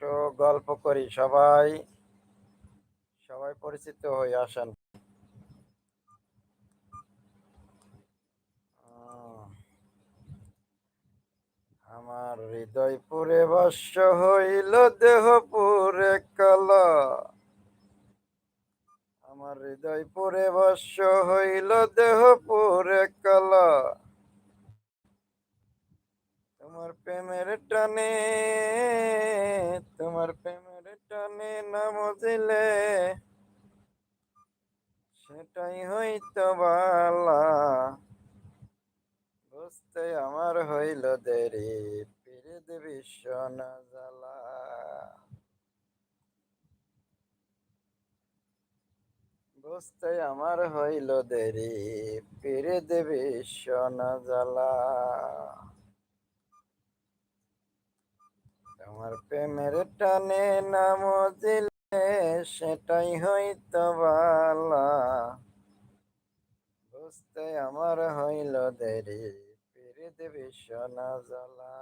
একটু গল্প করি, সবাই সবাই পরিচিত হয়ে আসেন। আহ, আমার হৃদয় পুরে ভস্য হইল, দেহ পুরে কালো। আমার হৃদয় পুরে ভস্য হইল, দেহ পুরে কালো। তোমার প্রেমের টানে, তোমার প্রেমের টানে না বুঝিলে সেটাই হইতো বালা। বুঝতে আমার হইল দেরি, পিরিত ভীষণ জ্বালা। বুঝতে আমার হইল দেরি, পিরিত ভীষণ জ্বালা। তোমার প্রেমের টানে না মজিলে সেটাই হইতো বালা। বুঝতে আমার হইল দেরি, পিরিত ভীষণ জ্বালা।